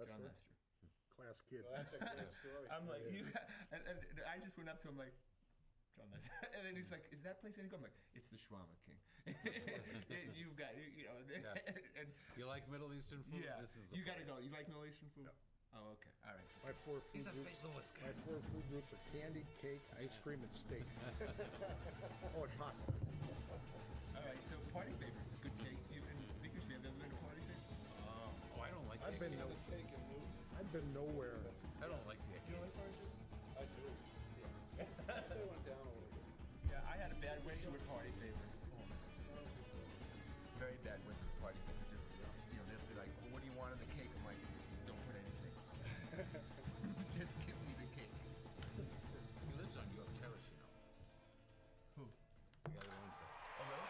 John Lester. Class kid. Well, that's a great story. I'm like, and I just went up to him like, John Lester. And then he's like, is that place any good? I'm like, it's the Shawarma King. You've got, and You like Middle Eastern food? yeah, This is the you got to place. go. You like Middle Eastern food? No. Oh, okay. All right. My four food He's a groups. St. Louis guy. My 4 food groups are candy, cake, ice cream, and steak. Oh, and pasta. All right. So party favorites, good cake. You and Because you have ever been to party favorites? Oh, I don't like I've cake. been Speaking no, of the cake and Newton, I've been nowhere. I don't like the do you cake. like party favorites? I do. Yeah. They went down a little bit. Yeah, I had a bad winter with party favorites. Oh, Sounds good. very bad winter with party favorites. Just they'll be like, well, what do you want on the cake? I'm like, don't put anything. Just give me the cake. He lives on York Terrace, Who? The guy that owns that. Oh, really?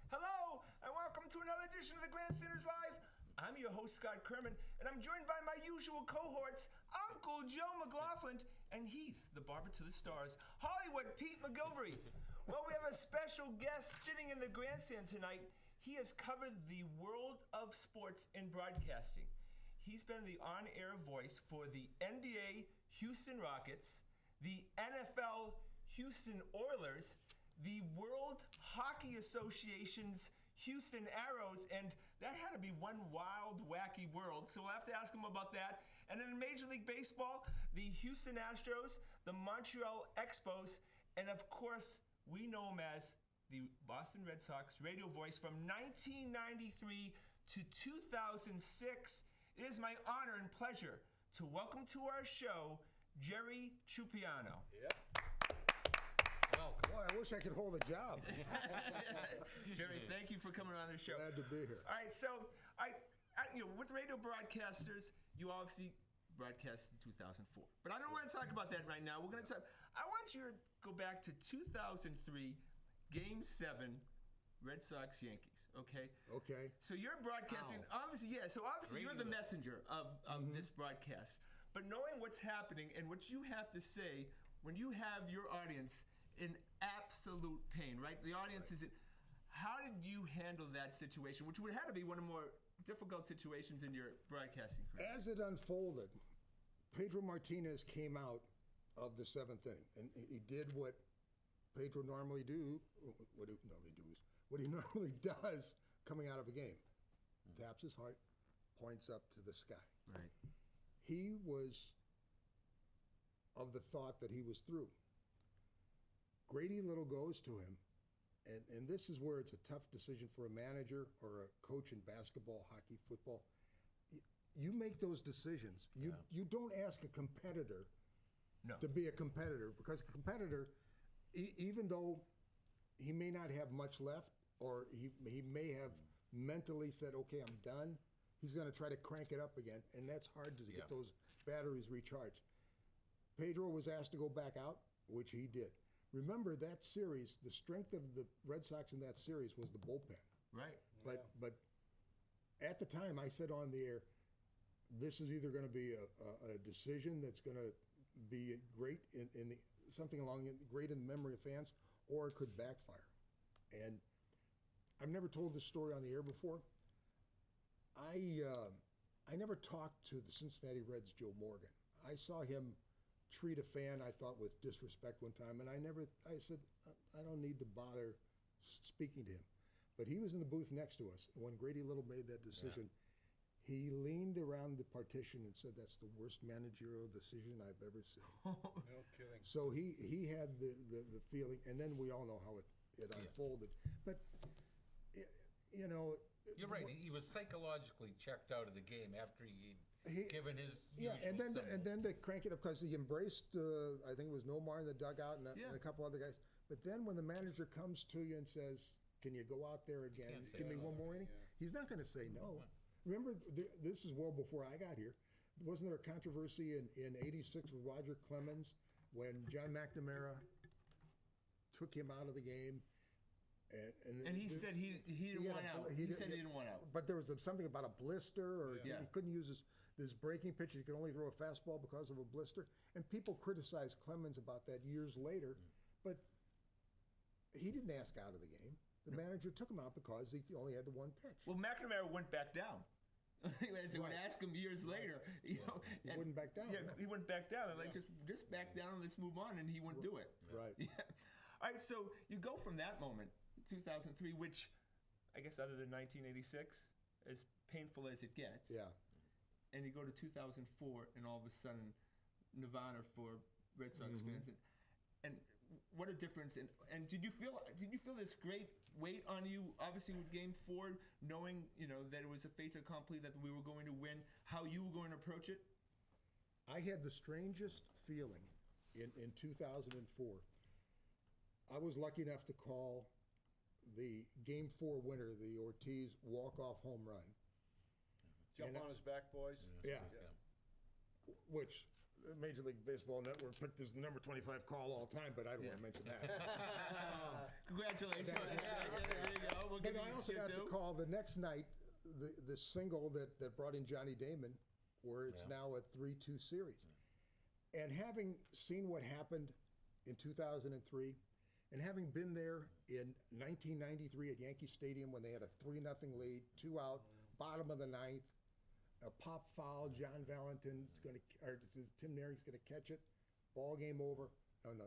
Hello, and welcome to another edition of the Grandstanders Live. I'm your host, Scott Kerman, and I'm joined by my usual cohorts, Uncle Joe McLaughlin, and he's the barber to the stars, Hollywood Pete McGilvery. Well, we have a special guest sitting in the grandstand tonight. He has covered the world of sports and broadcasting. He's been the on-air voice for the NBA Houston Rockets, the NFL Houston Oilers, the World Hockey Association's Houston Arrows, and that had to be one wild, wacky world, so we'll have to ask him about that. And in Major League Baseball, the Houston Astros, the Montreal Expos, and of course, we know him as the Boston Red Sox radio voice from 1993 to 2006. It is my honor and pleasure to welcome to our show, Jerry Trupiano. Yep. Welcome. Boy, I wish I could hold a job. Jerry, thank you for coming on the show. Glad to be here. All right, so with radio broadcasters, you obviously broadcast in 2004. But I don't want to talk about that right now. We're going to talk. I want you to go back to 2003, Game 7, Red Sox Yankees. Okay. Okay. So you're broadcasting, obviously, yeah. So obviously you're the messenger of this broadcast. But knowing what's happening and what you have to say when you have your audience in absolute pain, right? The audience is in. How did you handle that situation, which would have to be one of the more difficult situations in your broadcasting career? As it unfolded, Pedro Martinez came out of the 7th inning, and he did what Pedro normally do. What he normally does coming out of a game. Taps his heart, points up to the sky. Right. He was of the thought that he was through. Grady Little goes to him, and this is where it's a tough decision for a manager or a coach in basketball, hockey, football. You make those decisions. You don't ask a competitor to be a competitor, because a competitor, even though he may not have much left, or he may have mentally said, okay, I'm done, he's going to try to crank it up again, and that's hard to get those batteries recharged. Pedro was asked to go back out, which he did. Remember that series, the strength of the Red Sox in that series was the bullpen. Right. But at the time, I said on the air, this is either going to be a decision that's going to be great something great in the memory of fans, or it could backfire. And I've never told this story on the air before. I never talked to the Cincinnati Reds' Joe Morgan. I saw him treat a fan, I thought, with disrespect one time, and I said, I don't need to bother speaking to him. But he was in the booth next to us. When Grady Little made that decision, he leaned around the partition and said, that's the worst managerial decision I've ever seen. No kidding. So he had the feeling, and then we all know how it unfolded. But, You're right. He was psychologically checked out of the game after he'd given his and then to crank it up, because he embraced I think it was Nomar in the dugout and a couple other guys. But then when the manager comes to you and says, "Can you go out there again? Give me one more inning?" He's not going to say no. Remember, this is well before I got here. Wasn't there a controversy in '86 with Roger Clemens when John McNamara took him out of the game? And he said he didn't want out. He said he didn't want out. But there was something about a blister, or he couldn't use his breaking pitch. He could only throw a fastball because of a blister. And people criticized Clemens about that years later. But he didn't ask out of the game. The manager took him out because he only had the one pitch. Well, McNamara went back down. As they would ask him years later, he wouldn't back down. Yeah, no. he went back down. Like just back down and let's move on, and he wouldn't do it. Right. Yeah. All right. So you go from that moment, 2003, which I guess other than 1986, as painful as it gets. Yeah. And you go to 2004, and all of a sudden, Nirvana for Red Sox fans, and what a difference! And did you feel this great weight on you? Obviously, with Game 4, knowing that it was a fait accompli, that we were going to win. How you were going to approach it? I had the strangest feeling in 2004. I was lucky enough to call the Game 4 winner, the Ortiz walk-off home run. Jump on his back, boys. Yeah. Which Major League Baseball Network put this number 25 call all time, but I don't want to mention that. Congratulations. There you go. But I also got to call the next night the single that brought in Johnny Damon, where it's now a 3-2 series. And having seen what happened in 2003, and having been there in 1993 at Yankee Stadium when they had a 3-0 lead, 2 out, bottom of the ninth, a pop foul, John Valentin's Tim Naring's going to catch it, ball game over. No.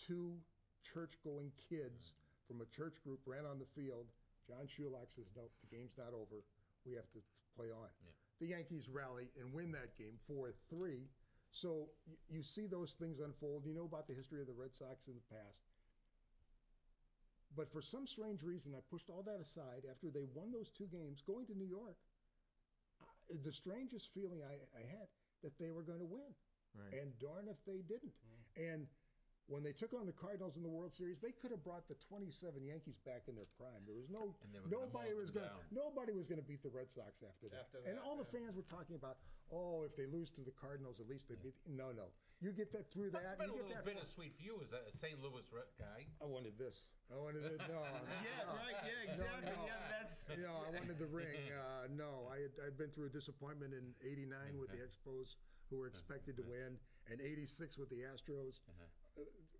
2 church-going kids from a church group ran on the field. John Shulak says, "No, the game's not over. We have to play on." Yeah. The Yankees rally and win that game 4-3. So you see those things unfold. You know about the history of the Red Sox in the past. But for some strange reason, I pushed all that aside after they won those 2 games, going to New York. The strangest feeling I had that they were going to win. Right. And darn if they didn't. And when they took on the Cardinals in the World Series, they could have brought the 27 Yankees back in their prime. There was nobody was going to beat the Red Sox after that. And all the fans were talking about, if they lose to the Cardinals, at least they beat. No. You get that through that. It's been a little bittersweet for you as a St. Louis guy. I wanted this. No. Yeah, right. Yeah, exactly. No. Yeah, that's. I wanted the ring. No, I'd been through a disappointment in '89 with the Expos, who were expected to win, and '86 with the Astros.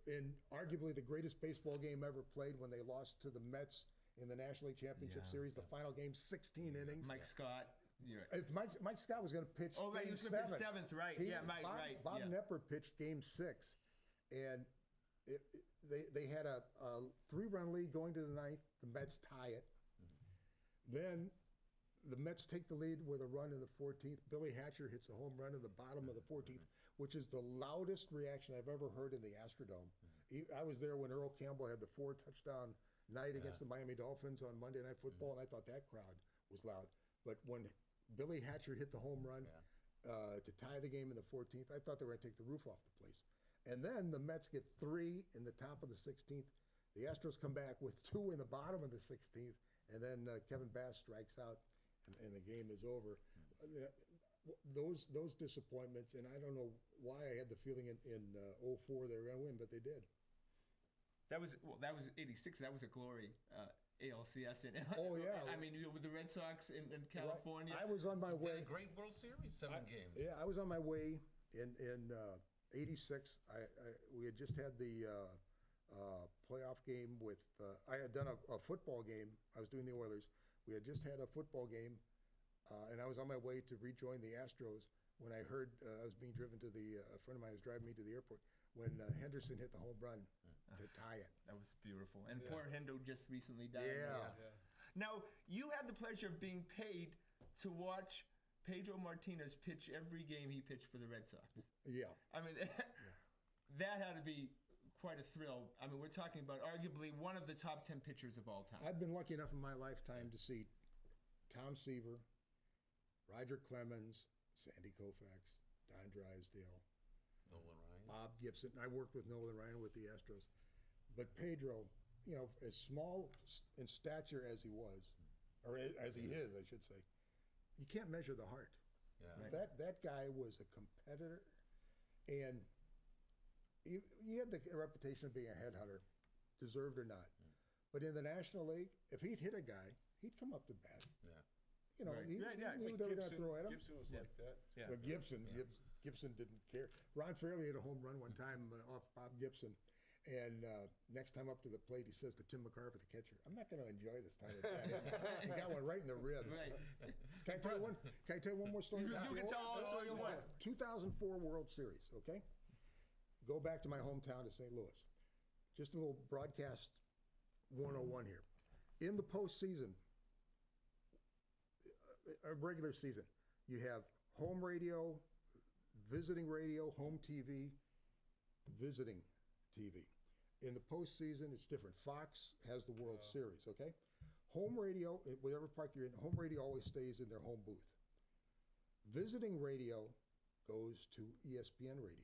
In arguably the greatest baseball game ever played, when they lost to the Mets in the National League Championship Series, the final game, 16 innings. Mike Scott. If Mike Scott was going to pitch right, he was going to pitch 7th, right? Right. Bob Knepper pitched Game 6, and they had a 3-run lead going to the 9th. The Mets tie it. Then the Mets take the lead with a run in the 14th. Billy Hatcher hits a home run in the bottom of the 14th, which is the loudest reaction I've ever heard in the Astrodome. I was there when Earl Campbell had the 4-touchdown night against the Miami Dolphins on Monday Night Football, and I thought that crowd was loud. But when Billy Hatcher hit the home run to tie the game in the 14th, I thought they were going to take the roof off the place. And then the Mets get 3 in the top of the 16th. The Astros come back with 2 in the bottom of the 16th, and then Kevin Bass strikes out, and the game is over. Those disappointments, and I don't know why I had the feeling in 04 they were going to win, but they did. That was 86. That was a glory ALCS. Oh yeah. I mean, with the Red Sox in California. Right. I was on my way. A great World Series, 7 games. Yeah, I was on my way in '86. We had just had the playoff game with. I had done a football game. I was doing the Oilers. We had just had a football game, and I was on my way to rejoin the Astros when I heard I was being driven to a friend of mine was driving me to the airport when Henderson hit the home run to tie it. That was beautiful. And poor Hendo just recently died. Yeah. Now, you had the pleasure of being paid to watch Pedro Martinez pitch every game he pitched for the Red Sox. Yeah. I mean, that had to be quite a thrill. I mean, we're talking about arguably one of the top 10 pitchers of all time. I've been lucky enough in my lifetime to see Tom Seaver, Roger Clemens, Sandy Koufax, Don Drysdale, Nolan Ryan, Bob Gibson. I worked with Nolan Ryan with the Astros. But Pedro, as small in stature as he was, or as he is, I should say, you can't measure the heart. Yeah. Right. That guy was a competitor, and he had the reputation of being a headhunter, deserved or not. But in the National League, if he'd hit a guy, he'd come up to bat. Yeah. He knew Like they were going to throw at him. Gibson was like that. Yeah. But Gibson didn't care. Ron Fairley had a home run one time off Bob Gibson, And next time up to the plate, he says to Tim McCarver, the catcher, "I'm not going to enjoy this time." He got one right in the ribs. Right. Can I tell you one? Can I tell you one more story? You can tell all the stories you want. 2004 World Series. Okay. Go back to my hometown of St. Louis. Just a little broadcast 101 here. In the postseason, a regular season, you have home radio, visiting radio, home TV, visiting TV. In the postseason, it's different. Fox has the World Series, okay? Home radio, whatever park you're in, home radio always stays in their home booth. Visiting radio goes to ESPN radio.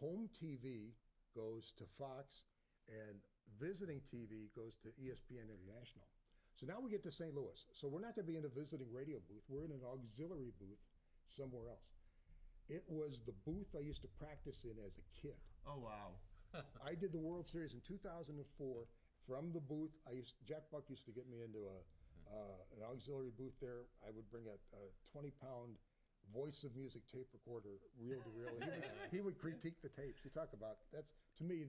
Home TV goes to Fox, and visiting TV goes to ESPN International. So now we get to St. Louis. So we're not going to be in a visiting radio booth. We're in an auxiliary booth somewhere else. It was the booth I used to practice in as a kid. Oh, wow. I did the World Series in 2004 from the booth. Jack Buck used to get me into an auxiliary booth there. I would bring a 20-pound Voice of Music tape recorder, reel to reel. He would critique the tapes. You talk about that's to me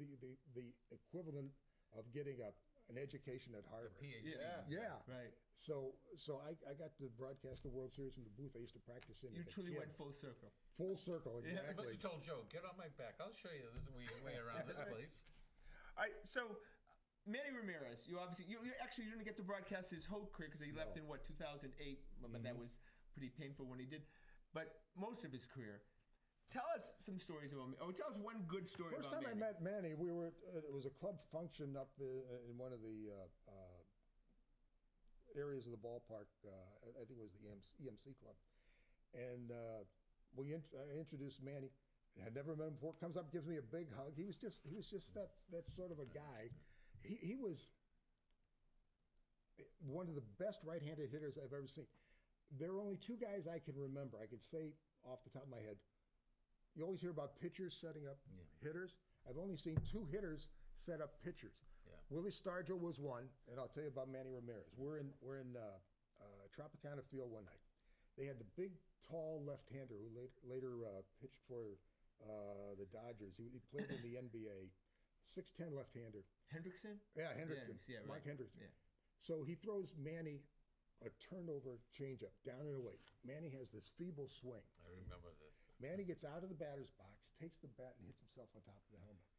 the equivalent of getting an education at Harvard. A PhD. Yeah. Right. So I got to broadcast the World Series from the booth I used to practice in. You as a truly kid. went full circle. Full circle, You must exactly. have told Joe, "Get on my back. I'll show you this way around this place." All right, so Manny Ramirez, you actually didn't get to broadcast his whole career because he left in 2008, but that was pretty painful when he did. But most of his career, tell us some stories about. Or tell us one good story First about time Manny. I met Manny, we were it was a club function up in one of the areas of the ballpark. I think it was the EMC club, and I introduced Manny. I had never met him before. Comes up, gives me a big hug. He was just that sort of a guy. He was one of the best right-handed hitters I've ever seen. There are only two guys I can remember. I can say off the top of my head. You always hear about pitchers setting up hitters. I've only seen two hitters set up pitchers. Yeah. Willie Stargell was one, and I'll tell you about Manny Ramirez. We're in Tropicana Field one night. They had the big, tall left-hander who later pitched for the Dodgers. He played in the NBA. 6'10" left-hander. Hendrickson? Yeah, Hendrickson. Yeah, right. Mark Hendrickson. Yeah. So he throws Manny a turnover changeup down and away. Manny has this feeble swing. I remember this. Manny gets out of the batter's box, takes the bat, and hits himself on top of the helmet.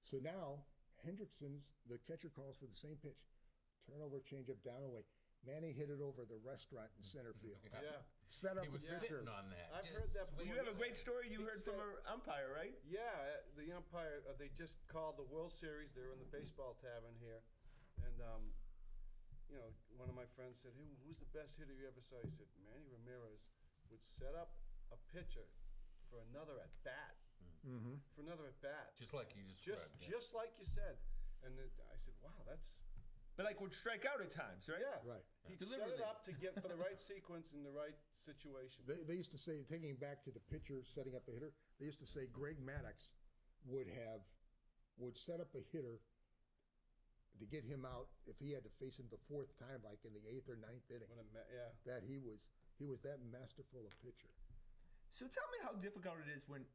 So now Hendrickson's, the catcher calls for the same pitch. Turnover changeup down and away. Manny hit it over the restaurant in center field. Yeah. Set up He was a pitcher. sitting on that. I've heard that Well, before. you have a great story you heard from an umpire, right? Yeah, the umpire, they just called the World Series. They were in the baseball tavern here. And, one of my friends said, "Hey, who's the best hitter you ever saw?" He said, "Manny Ramirez would set up a pitcher for another at bat. Mm-hmm. For another at bat. Just like you described. Just like you said." And I said, "Wow, that's..." But would strike out at times, right? Yeah. Right. He'd set Deliberately. it up to get for the right sequence in the right situation. They used to say, taking back to the pitcher setting up a hitter, they used to say Greg Maddux would set up a hitter to get him out if he had to face him the fourth time, like in the 8th or 9th inning. Yeah. That he was that masterful a pitcher. So tell me how difficult it is when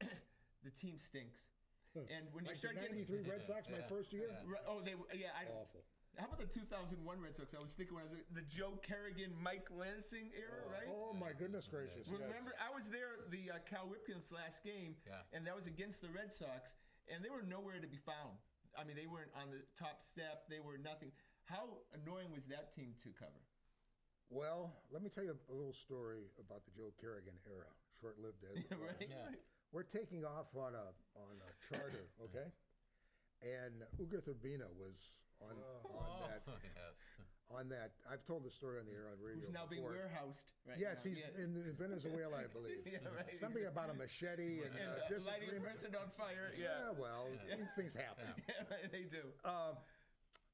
the team stinks. And when you Like start the getting... 93 Red Sox, my first year? Awful. How about the 2001 Red Sox? I was thinking when I was the Joe Kerrigan, Mike Lansing era, right? Oh, my goodness gracious. Remember, I was there the Cal Ripken's last game, and that was against the Red Sox, and they were nowhere to be found. I mean, they weren't on the top step. They were nothing. How annoying was that team to cover? Well, let me tell you a little story about the Joe Kerrigan era, short-lived as it was. Right? Yeah. We're taking off on a charter, okay? And Uguth Urbina was on that. Yes. On that, I've told the story on the air on radio. Who's now being before. warehoused right Yes, now. he's in Venezuela, I believe. Yeah, right. Something about a machete and lighting a disagreement. person on fire. Yeah, well, these things happen. Yeah, right, they do.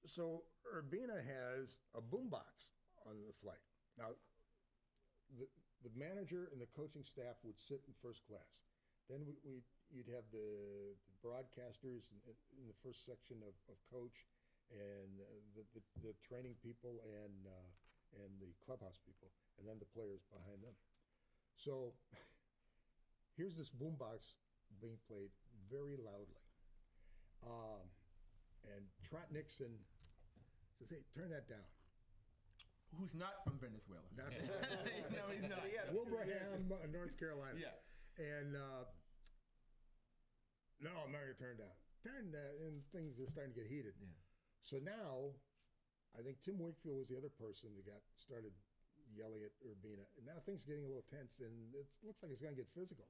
So Urbina has a boombox on the flight. Now, the manager and the coaching staff would sit in first class. Then you'd have the broadcasters in the first section of coach, and the training people and the clubhouse people, and then the players behind them. So here's this boombox being played very loudly. And Trot Nixon says, "Hey, turn that down." Who's not from Venezuela? Not No, he's not. Wilbraham, North Carolina. Yeah. And no, I'm not going to turn it down. And things are starting to get heated. Yeah. So now, I think Tim Wakefield was the other person who started yelling at Urbina. And now things are getting a little tense, and it looks like it's going to get physical.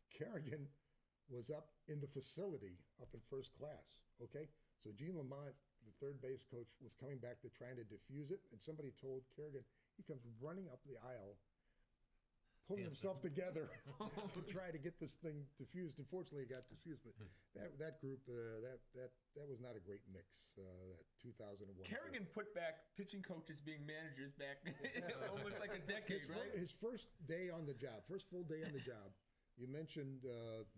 Kerrigan was up in the facility, up in first class, okay? So Gene Lamont, the third base coach, was coming back to trying to defuse it, and somebody told Kerrigan, he comes running up the aisle, pulling himself together to try to get this thing diffused. Unfortunately, it got diffused, but that group, that was not a great mix, that 2001. Kerrigan put back pitching coaches being managers back almost like a decade, right? His first day on the job, first full day on the job, you mentioned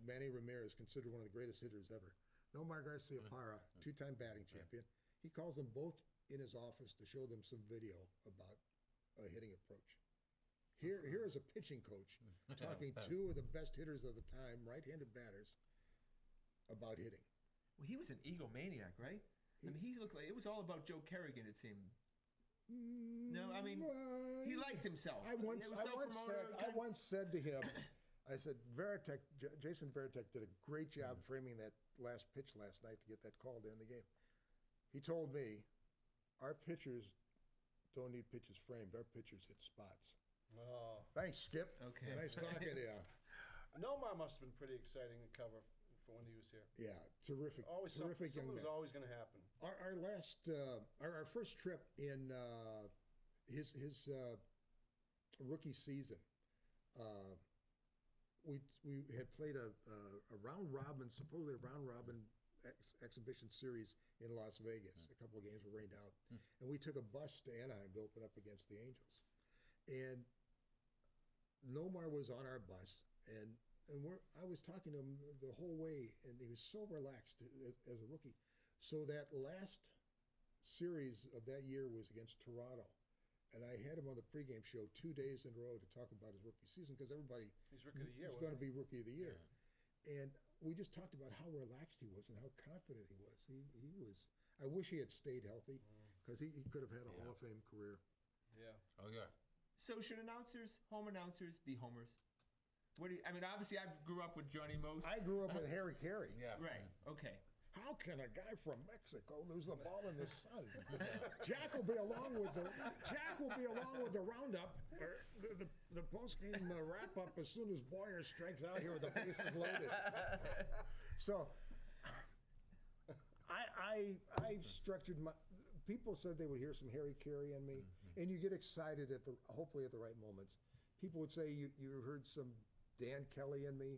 Manny Ramirez, considered one of the greatest hitters ever. Nomar Garciaparra, two-time batting champion. He calls them both in his office to show them some video about a hitting approach. Here is a pitching coach talking two of the best hitters of the time, right-handed batters, about hitting. Well, he was an egomaniac, right? I mean, he looked like it was all about Joe Kerrigan. It seemed. No, I mean, he liked himself. I once said to him, I said, Jason Veritek did a great job framing that last pitch last night to get that call to end the game. He told me, our pitchers don't need pitches framed. Our pitchers hit spots. Oh. Thanks, Skip. Okay. Nice talking to you. Nomar must have been pretty exciting to cover for when he was here. Yeah, terrific. Always terrific. something was always going to happen. Our first trip in his rookie season, we had played a round robin, supposedly a round robin exhibition series in Las Vegas. A couple of games were rained out, and we took a bus to Anaheim to open up against the Angels. And Nomar was on our bus, and I was talking to him the whole way, and he was so relaxed as a rookie. So that last series of that year was against Toronto. And I had him on the pregame show 2 days in a row to talk about his rookie season, because everybody He's rookie of the year. was going to be rookie of the year. Yeah. And we just talked about how relaxed he was and how confident he was. He was. I wish he had stayed healthy, because he could have had a Hall of Fame career. Yeah. Oh, yeah. So should home announcers, be homers? Obviously I grew up with Johnny Most. I grew up with Harry Carey. Yeah. Right. Okay. How can a guy from Mexico lose the ball in the sun? Jack will be along with the roundup, or the post-game wrap-up as soon as Boyer strikes out here with the bases loaded. So I structured my. People said they would hear some Harry Carey in me, and you get excited hopefully at the right moments. People would say you heard some Dan Kelly in me,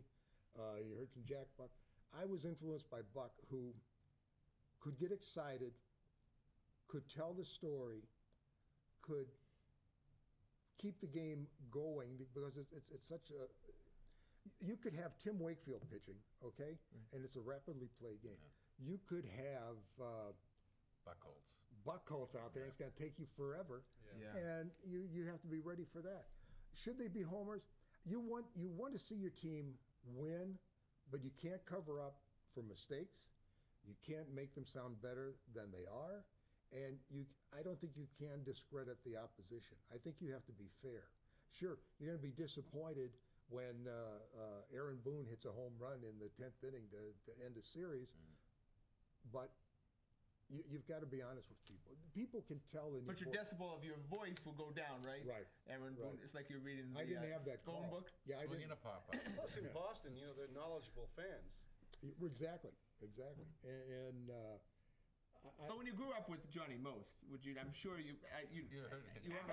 you heard some Jack Buck. I was influenced by Buck, who could get excited, could tell the story, could keep the game going, because it's such a. You could have Tim Wakefield pitching, okay, and it's a rapidly played game. You could have Buckholz out there. It's going to take you forever, and you have to be ready for that. Should they be homers? You want to see your team win, but you can't cover up for mistakes. You can't make them sound better than they are, and I don't think you can discredit the opposition. I think you have to be fair. Sure, you're going to be disappointed when Aaron Boone hits a home run in the 10th inning to end a series, but you've got to be honest with people. People can tell in But your decibel of your voice will go down, right? Right. Aaron Boone, it's like you're reading the I didn't have that phone call. book. Yeah, I Swinging didn't. a pop-up. Plus in Boston, they're knowledgeable fans. Exactly. And But when you grew up with Johnny Most, I'm sure you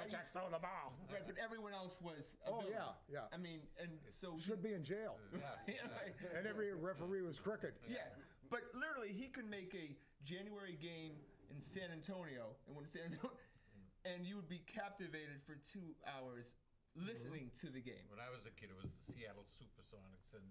Jack stole the ball. Right, but everyone else was. Oh, yeah. I mean, and so Should be in jail. Yeah, right. And every referee was crooked. Yeah, but literally, he could make a January game in San Antonio, and you would be captivated for 2 hours listening to the game. When I was a kid, it was the Seattle Supersonics and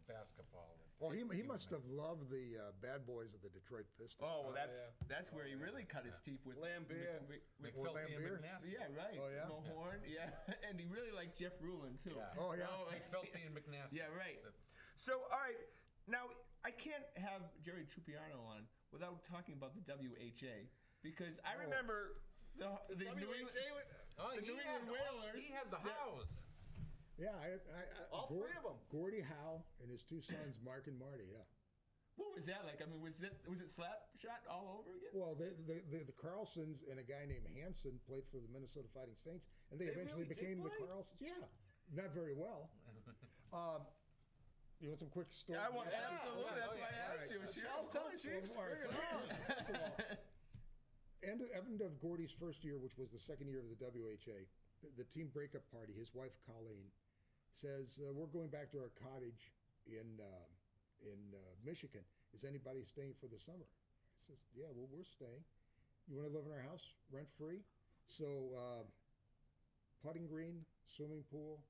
basketball. Well, he must have loved the bad boys of the Detroit Pistons. Oh, well, that's where he really cut his teeth with Lambeer. McFelty and Lambeer? McNasty. Yeah, right. Oh, yeah? Mahorn, yeah. And he really liked Jeff Rulin, too. Yeah. Oh, yeah. McFelty and McNasty. Yeah, right. So, all right, Now, I can't have Jerry Trupiano on without talking about the WHA because I remember the New England, the New England Whalers. He had the house. Yeah, All three of them. Gordie Howe and his two sons, Mark and Marty. Yeah. What was that like? I mean, was it slap shot all over again? Well, the Carlsons and a guy named Hanson played for the Minnesota Fighting Saints, and they eventually really did became the play? Carlsons. Yeah, not very well. You want some quick stories? I want about that? absolutely. That's why I asked you. Charles, tell the Chiefs. All right, Bring it on. first of all, end of Gordie's first year, which was the second year of the WHA, the team breakup party, his wife Colleen says, we're going back to our cottage in Michigan. Is anybody staying for the summer? I says, yeah, well, we're staying. You want to live in our house rent free? So putting green, swimming pool,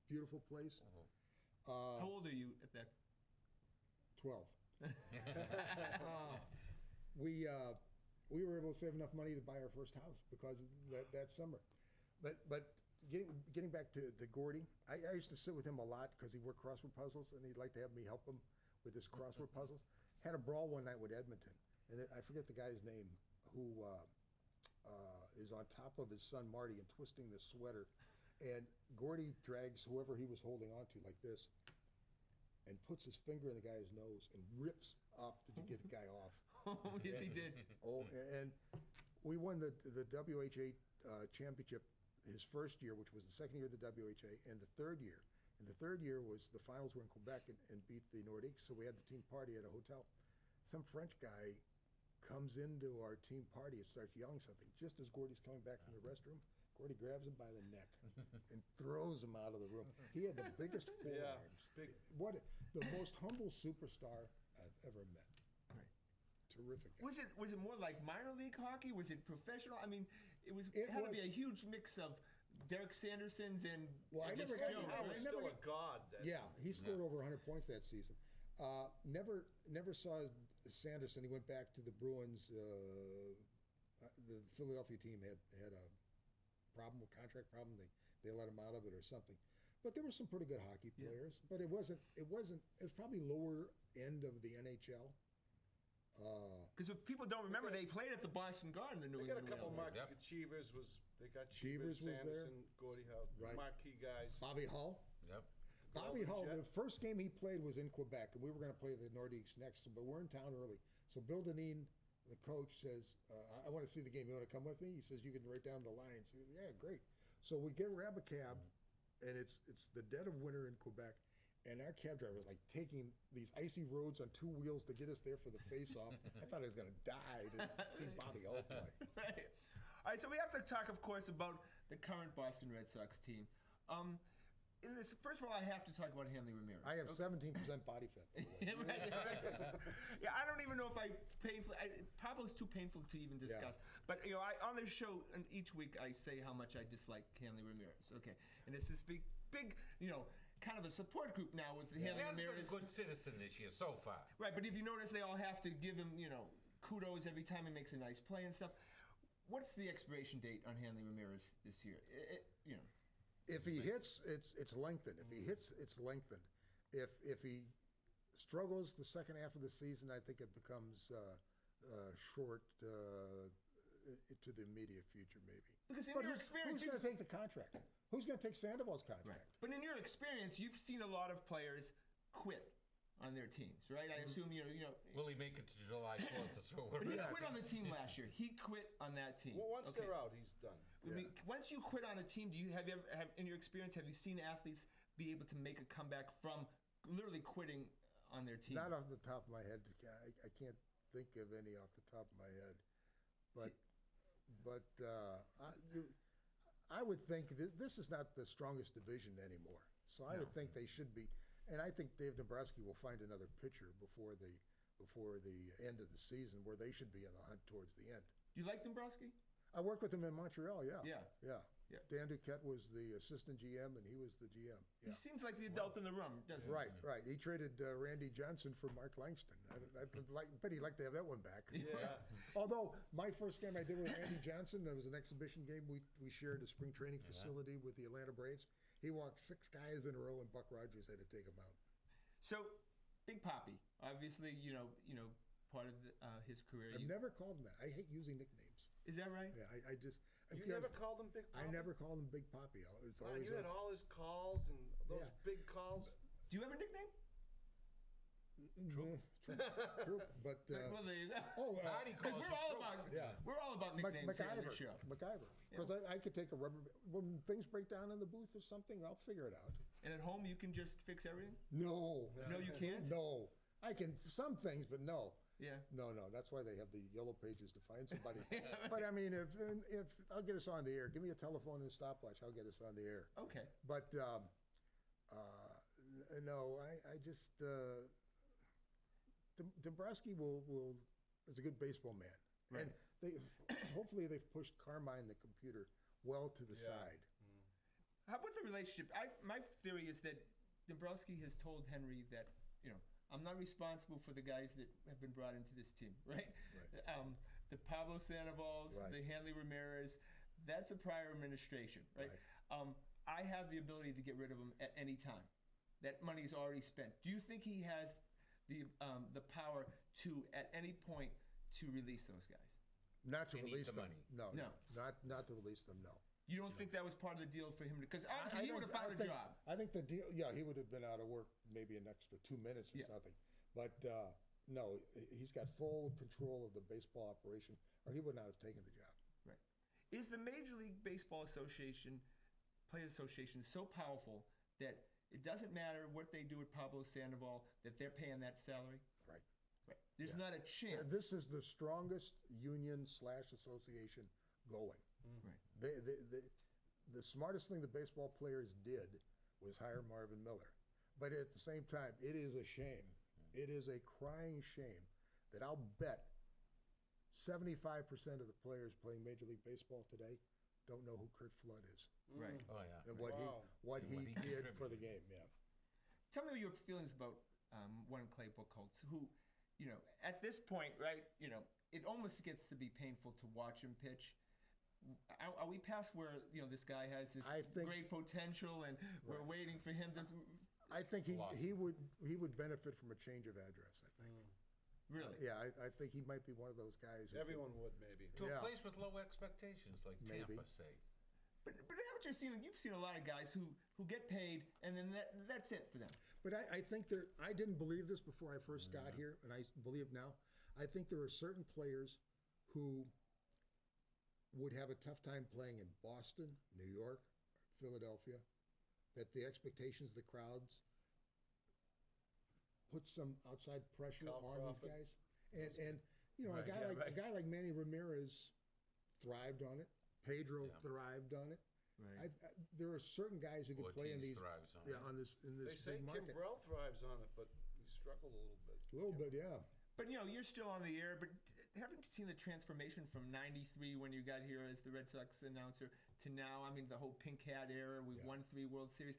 beautiful place. How old are you at that? 12. We were able to save enough money to buy our first house because of that summer. But getting back to Gordie, I used to sit with him a lot because he worked crossword puzzles and he'd like to have me help him with his crossword puzzles. Had a brawl one night with Edmonton, and I forget the guy's name who is on top of his son Marty and twisting the sweater. And Gordie drags whoever he was holding on to like this and puts his finger in the guy's nose and rips up to get the guy off. Oh, yes, he did. Oh, and we won the WHA championship his first year, which was the second year of the WHA, and the third year. And the third year was the finals were in Quebec and beat the Nordiques, so we had the team party at a hotel. Some French guy comes into our team party and starts yelling something. Just as Gordie's coming back from the restroom, Gordie grabs him by the neck and throws him out of the room. He had the biggest forearms. big. The most humble superstar I've ever met. Right. Terrific guy. Was it more like minor league hockey? Was it professional? I mean, it had to be a huge mix of Derek Sandersons and Well, I just never got- Jones, Howe right? was still a god. Yeah, he scored over 100 points that season. Never saw Sanderson. He went back to the Bruins. The Philadelphia team had a contract problem. They let him out of it or something. But there were some pretty good hockey players. But it was probably lower end of the NHL. Because if people don't remember, they played at the Boston Garden, the New They got a England couple of Whalers. Cheevers they got Cheevers was there. Sanderson, Gordie Howe, Right. marquee guys. Bobby Hull. Yep. Bobby Hull, Jet. the first game he played was in Quebec, and we were going to play the Nordiques next, but we're in town early. So Bill Dineen, the coach, says, I want to see the game. You want to come with me? He says, you can write down the lines. He goes, yeah, great. So we grab a cab, and it's the dead of winter in Quebec, and our cab driver is like taking these icy roads on two wheels to get us there for the face-off. I thought I was going to die to see Bobby Hull play. Right. All right, so we have to talk, of course, about the current Boston Red Sox team. First of all, I have to talk about Hanley Ramirez. I have 17% body fat. by the way. Yeah, right. Yeah, I don't even know if Pablo's too painful to even discuss. Yeah. But on this show, and each week I say how much I dislike Hanley Ramirez. Okay, and it's this big, kind of a support group now with He Hanley has been Ramirez. a good citizen this year so far. Right, but if you notice, they all have to give him, kudos every time he makes a nice play and stuff. What's the expiration date on Hanley Ramirez this year? If he hits, it's lengthened. If he hits, it's lengthened. If he struggles the second half of the season, I think it becomes short to the immediate future, maybe. Because in But your experience, who's going to take the contract? Who's going to take Sandoval's contract? But in your experience, you've seen a lot of players quit on their teams, right? I assume Will he make it to July 4th? That's what we're But he Yeah. quit on the team last year. He quit on that team. Well, once Okay. they're out, he's done. I mean, once you quit on a team, in your experience, have you seen athletes be able to make a comeback from literally quitting on their team? Not off the top of my head. I can't think of any off the top of my head. But I would think this is not the strongest division anymore. So I would think they should be. And I think Dave Dombrowski will find another pitcher before the end of the season where they should be in the hunt towards the end. Do you like Dombrowski? I worked with him in Montreal, yeah. Yeah. Dan Duquette was the assistant GM and he was the GM. He Yeah. seems like the adult in the room, doesn't he? Right. He traded Randy Johnson for Mark Langston. I bet he'd like to have that one back. Yeah. Although my first game I did with Randy Johnson, it was an exhibition game. We shared a spring training facility with the Atlanta Braves. He walked 6 guys in a row, and Buck Rogers had to take him out. So, Big Poppy. Obviously, part of his career. I've never called him that. I hate using nicknames. Is that right? Yeah, I just. You never called him Big Poppy? I never called him Big Poppy. It's Wow, always you had all his calls and those big calls. Do you have a nickname? True. But Well, there you go. Marty Because calls we're all about nicknames here on the show. MacGyver. Because I could take a rubber. When things break down in the booth or something, I'll figure it out. And at home, you can just fix everything? No. No, you can't? No. I can some things, but no. Yeah. No. That's why they have the yellow pages to find somebody. But I mean, if I'll get us on the air, give me a telephone and a stopwatch, I'll get us on the air. Okay. But no, I just Dombrowski will is a good baseball man, Right. and hopefully they've pushed Carmine the computer well to the side. How about the relationship? My theory is that Dombrowski has told Henry that, I'm not responsible for the guys that have been brought into this team, right? The Pablo Sandoval's, Right. the Hanley Ramirez, that's a prior administration, right? I have the ability to get rid of them at any time. That money's already spent. Do you think he has the power to, at any point, to release those guys? Not to They need release the them. money. No, No. not to release them. No. You don't think that was part of the deal for him? Because obviously he would have found a job. I think the deal. Yeah, he would have been out of work maybe an extra 2 minutes or something. But no, he's got full control of the baseball operation, or he would not have taken the job. Right. Is the Major League Baseball Association, Players Association, so powerful that it doesn't matter what they do with Pablo Sandoval, that they're paying that salary? Right. Right. There's not a chance. This is the strongest union/association going. Right. The smartest thing the baseball players did was hire Marvin Miller. But at the same time, it is a shame. It is a crying shame that I'll bet 75% of the players playing Major League Baseball today don't know who Kurt Flood is. Right. Oh, yeah. And what what he he did for contributed. the game, yeah. Tell me your feelings about one Clay Buchholz, who, at this point, right, it almost gets to be painful to watch him pitch. Are we past where, this guy has this great potential and we're waiting for him to... I think he would benefit from a change of address, I think. Really? Yeah, I think he might be one of those guys. Everyone would, maybe. To a place with low expectations, like Maybe. Tampa, say. But haven't you seen? You've seen a lot of guys who get paid and then that's it for them. But I think I didn't believe this before I first got here, and I believe now. I think there are certain players who would have a tough time playing in Boston, New York, Philadelphia, that the expectations of the crowds put some outside pressure on these guys. And a guy like Manny Ramirez thrived on it. Pedro thrived on it. Right. There are certain guys who could play in Ortiz these. thrives on in this They say big market. Kimbrell thrives on it, but he struggled a little bit. A little bit, yeah. But you're still on the air. But haven't you seen the transformation from '93 when you got here as the Red Sox announcer to now? I mean, the whole pink hat era. We've won 3 World Series.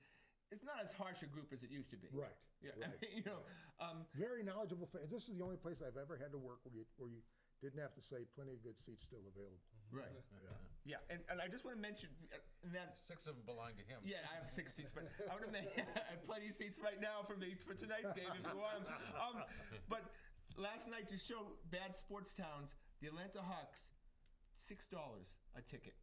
It's not as harsh a group as it used to be. Right. Yeah. Right. I mean, Very knowledgeable fans. This is the only place I've ever had to work where you didn't have to say plenty of good seats still available. Right. Yeah. And I just want to mention that 6 of them belong to him. Yeah, I have 6 seats, but I want to mention I have plenty of seats right now for tonight's game if you want them. But last night, to show bad sports towns, the Atlanta Hawks, $6 a ticket.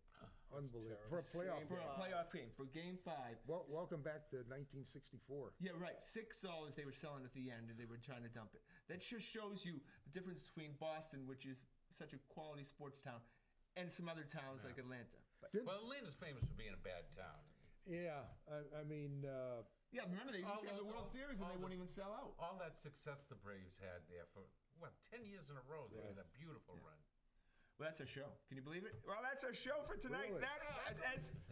Unbelievable. For a playoff For a playoff game, for Game 5. Well, welcome back to 1964. Yeah, right. $6 they were selling at the end, and they were trying to dump it. That just shows you the difference between Boston, which is such a quality sports town, and some other towns like Atlanta. But, Well, Atlanta's famous for being a bad town. Yeah, I mean... yeah, remember, they used to have the World Series, and they wouldn't even sell out. All that success the Braves had there for, 10 years in a row. They had a beautiful run. Well, that's our show. Can you believe it? Well, that's our show for tonight. Really?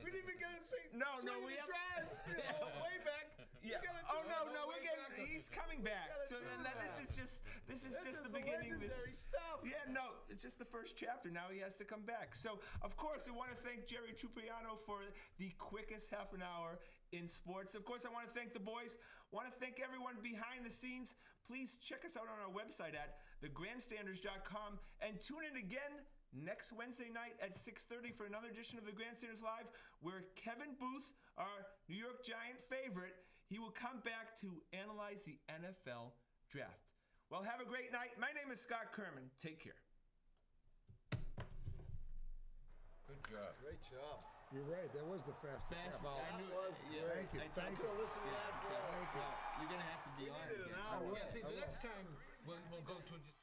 We didn't even get him say No, swing we and have drive. Way back. Yeah. We gotta Oh do no, it. no, Way we're getting. back. He's coming back. gotta So do then that. this is just the Some beginning. legendary stuff. Yeah, no, it's just the first chapter. Now he has to come back. So of course, I want to thank Jerry Trupiano for the quickest half an hour in sports. Of course, I want to thank the boys. Want to thank everyone behind the scenes. Please check us out on our website at thegrandstanders.com and tune in again next Wednesday night at 6:30 for another edition of the Grandstanders Live, where Kevin Booth, our New York Giant favorite, he will come back to analyze the NFL draft. Well, have a great night. My name is Scott Kerman. Take care. Good job. Great job. You're right, that was the fastest. Fastball. That was great. Thank you, thank you. Listen to that. You're going to have to be honest. Needed an I hour. will. Yeah, see, I the will. next time we'll go to just